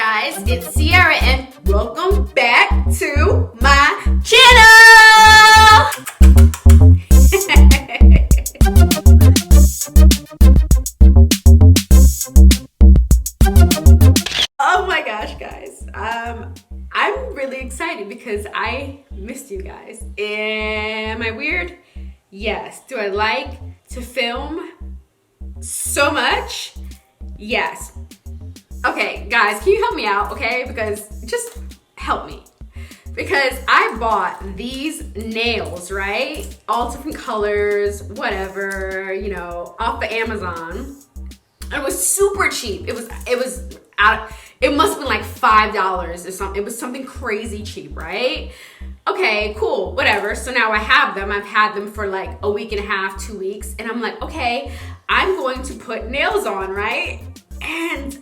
guys, it's Sierra and welcome back to my channel! Oh my gosh, guys. I'm really excited because I missed you guys. Am I weird? Yes. Do I like to film so much? Yes. Okay, guys, can you help me out, okay? Because just help me. Because I bought these nails, right? All different colors, whatever, you know, off of Amazon. It was super cheap. It must have been like $5 or something. It was something crazy cheap, right? Okay, cool, whatever. So now I have them. I've had them for like a week and a half, 2 weeks. And I'm like, okay, I'm going to put nails on, right? And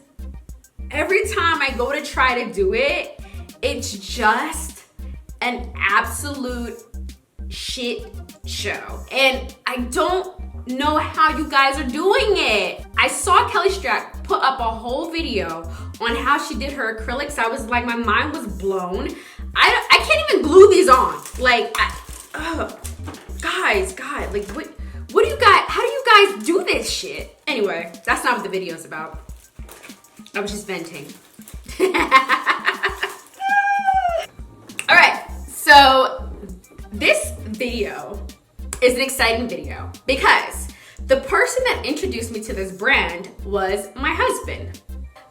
every time I go to try to do it, it's just an absolute shit show. And I don't know how you guys are doing it. I saw Kelly Strack put up a whole video on how she did her acrylics. I was like, my mind was blown. I can't even glue these on. Like, guys, like, what do you guys, how do you guys do this shit? Anyway, that's not what the video's about. I was just venting. All right, so this video is an exciting video because the person that introduced me to this brand was my husband.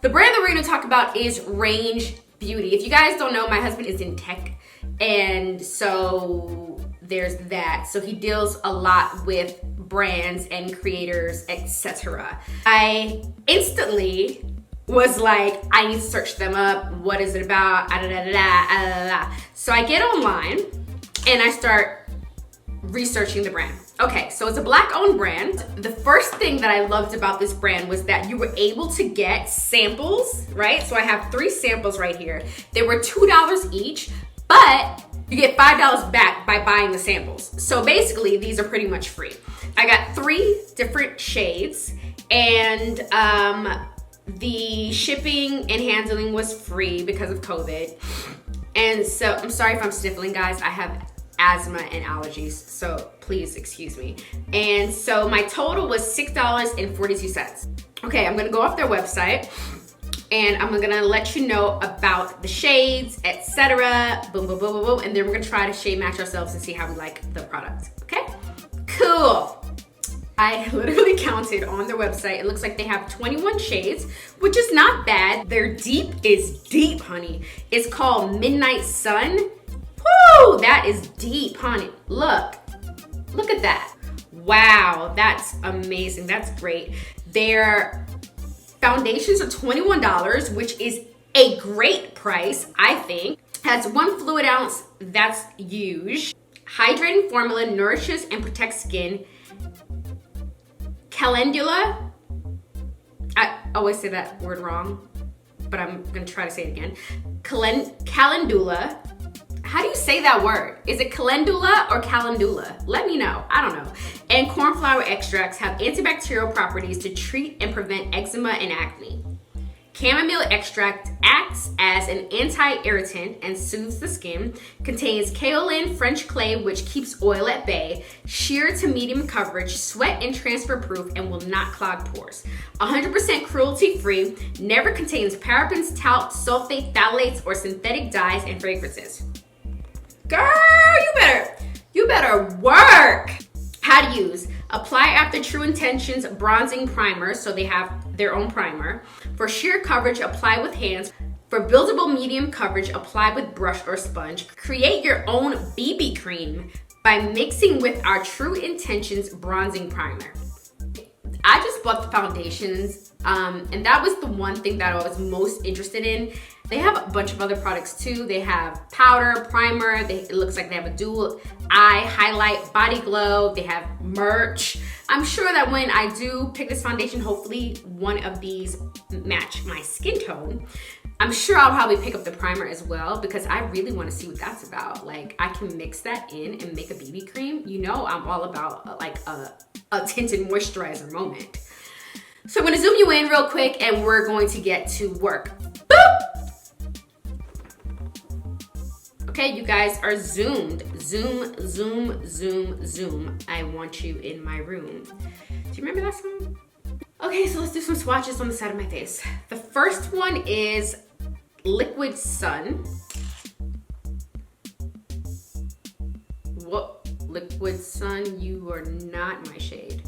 The brand that we're gonna talk about is Range Beauty. If you guys don't know, my husband is in tech, and so there's that. So he deals a lot with brands and creators, etc. I instantly was like, I need to search them up. What is it about? So I get online and I start researching the brand. Okay, so it's a Black-owned brand. The first thing that I loved about this brand was that you were able to get samples, right? So I have 3 samples right here. They were $2 each, but you get $5 back by buying the samples. So basically, these are pretty much free. I got 3 different shades, and the shipping and handling was free because of COVID. And so, I'm sorry if I'm sniffling, guys. I have asthma and allergies, so please excuse me. And so my total was $6.42. Okay, I'm gonna go off their website and I'm gonna let you know about the shades, etc. Boom, boom, boom, boom, boom. And then we're gonna try to shade match ourselves and see how we like the product, okay? Cool. I literally counted on their website. It looks like they have 21 shades, which is not bad. Their deep is deep, honey. It's called Midnight Sun. Woo, that is deep, honey. Look at that. Wow, that's amazing. That's great. Their foundations are $21, which is a great price, I think. Has 1 fluid ounce, that's huge. Hydrating formula nourishes and protects skin. Calendula, I always say that word wrong, but I'm gonna try to say it again. Calendula. How do you say that word? Is it calendula or calendula? Let me know, I don't know. And cornflower extracts have antibacterial properties to treat and prevent eczema and acne. Chamomile extract acts as an anti-irritant and soothes the skin. Contains kaolin French clay, which keeps oil at bay. Sheer to medium coverage, sweat and transfer proof, and will not clog pores. 100% cruelty free. Never contains parabens, talc, sulfate, phthalates, or synthetic dyes and fragrances. Girl, you better work. How to use. Apply after True Intentions bronzing primer, so they have their own primer. For sheer coverage, apply with hands. For buildable medium coverage, apply with brush or sponge. Create your own BB cream by mixing with our True Intentions bronzing primer. I just bought the foundations, and that was the one thing that I was most interested in. They have a bunch of other products too. They have powder, primer, it looks like they have a dual eye highlight, body glow, they have merch. I'm sure that when I do pick this foundation, hopefully one of these match my skin tone. I'm sure I'll probably pick up the primer as well because I really want to see what that's about. Like, I can mix that in and make a BB cream. You know I'm all about like a tinted moisturizer moment. So I'm gonna zoom you in real quick and we're going to get to work. Boop! Okay, you guys are zoomed. Zoom, zoom, zoom, zoom. I want you in my room. Do you remember that song? Okay, so let's do some swatches on the side of my face. The first one is Liquid Sun. What? Liquid Sun, you are not my shade.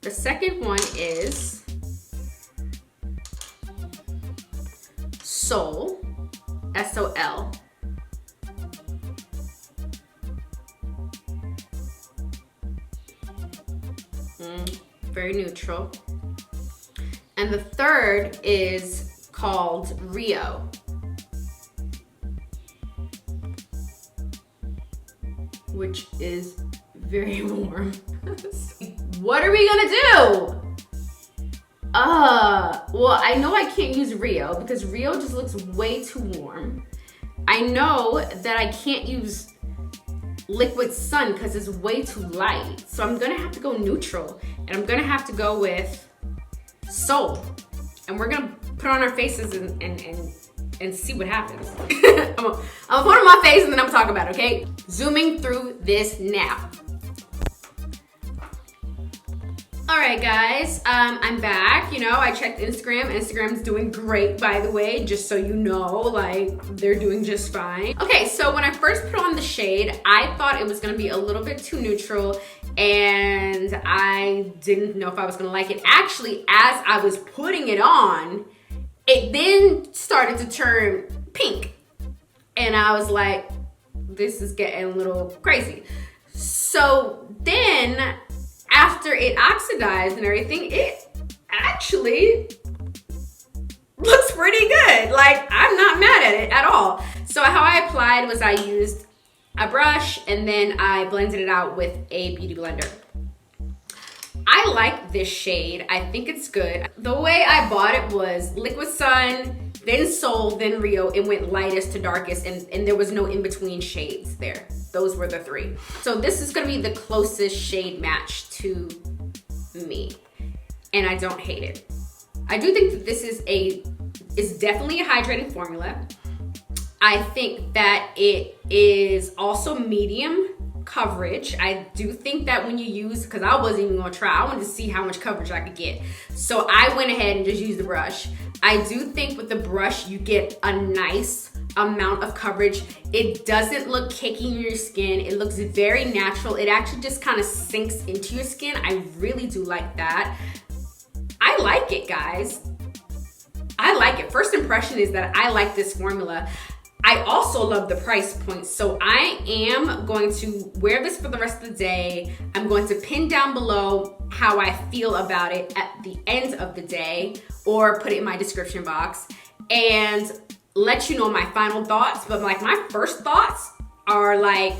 The second one is Sol, S-O-L. Very neutral. And the third is called Rio, which is very warm. What are we gonna do? Well, I know I can't use Rio because Rio just looks way too warm. I know that I can't use Liquid Sun because it's way too light. So I'm gonna have to go neutral, and I'm gonna have to go with Sol. And we're gonna put on our faces and see what happens. I'm gonna put on my face and then I'm talking about it, okay? Zooming through this now. All right, guys, I'm back. You know, I checked Instagram. Instagram's doing great, by the way, just so you know, like, they're doing just fine. Okay, so when I first put on the shade, I thought it was gonna be a little bit too neutral, and I didn't know if I was gonna like it. Actually, as I was putting it on, it then started to turn pink. And I was like, this is getting a little crazy. So then, after it oxidized and everything, it actually looks pretty good. Like, I'm not mad at it at all. So how I applied was I used a brush and then I blended it out with a beauty blender. I like this shade. I think it's good. The way I bought it was Liquid Sun, then Sol, then Rio. It went lightest to darkest, and there was no in-between shades there. Those were the three. So this is gonna be the closest shade match to me, and I don't hate it. I do think that this is definitely a hydrating formula. I think that it is also medium coverage. I do think that when you use, because I wasn't even gonna try, I wanted to see how much coverage I could get. So I went ahead and just used the brush. I do think with the brush, you get a nice amount of coverage. It doesn't look cakey in your skin. It looks very natural. It actually just kind of sinks into your skin. I really do like that. I like it, guys. I like it. First impression is that I like this formula. I also love the price point. So I am going to wear this for the rest of the day. I'm going to pin down below how I feel about it at the end of the day, or put it in my description box and let you know my final thoughts. But like, my first thoughts are like,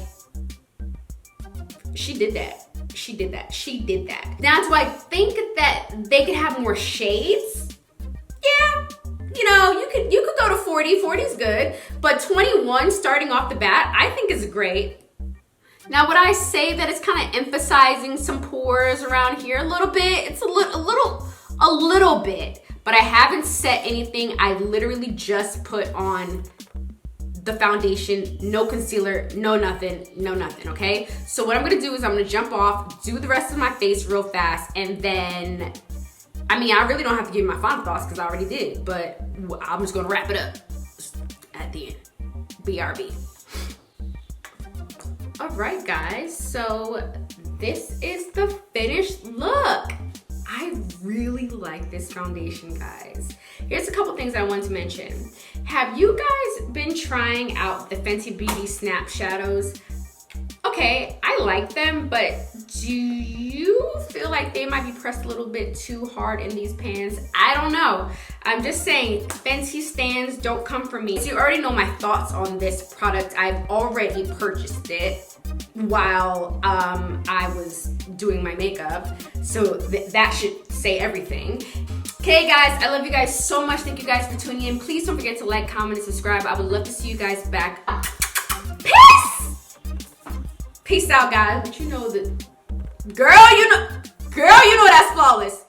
she did that. She did that. She did that. Now, do I think that they could have more shades? Yeah. You know, you could go to 40. 40 is good, but 21 starting off the bat, I think is great. Now, would I say that it's kind of emphasizing some pores around here a little bit? It's a little bit, but I haven't set anything. I literally just put on the foundation, no concealer, no nothing, okay? So what I'm gonna do is I'm gonna jump off, do the rest of my face real fast, and then, I mean, I really don't have to give you my final thoughts because I already did, but I'm just gonna wrap it up at the end. BRB. All right, guys, so this is the finished look. I really like this foundation, guys. Here's a couple things I want to mention. Have you guys been trying out the Fenty Beauty Snap Shadows? Okay, I like them, but do you feel like they might be pressed a little bit too hard in these pans? I don't know. I'm just saying, Fenty stands don't come for me. So you already know my thoughts on this product. I've already purchased it while I was doing my makeup. So that should say everything. Okay, guys, I love you guys so much. Thank you guys for tuning in. Please don't forget to like, comment, and subscribe. I would love to see you guys back. Peace! Peace out, guys. But you know that, girl, you know that's flawless.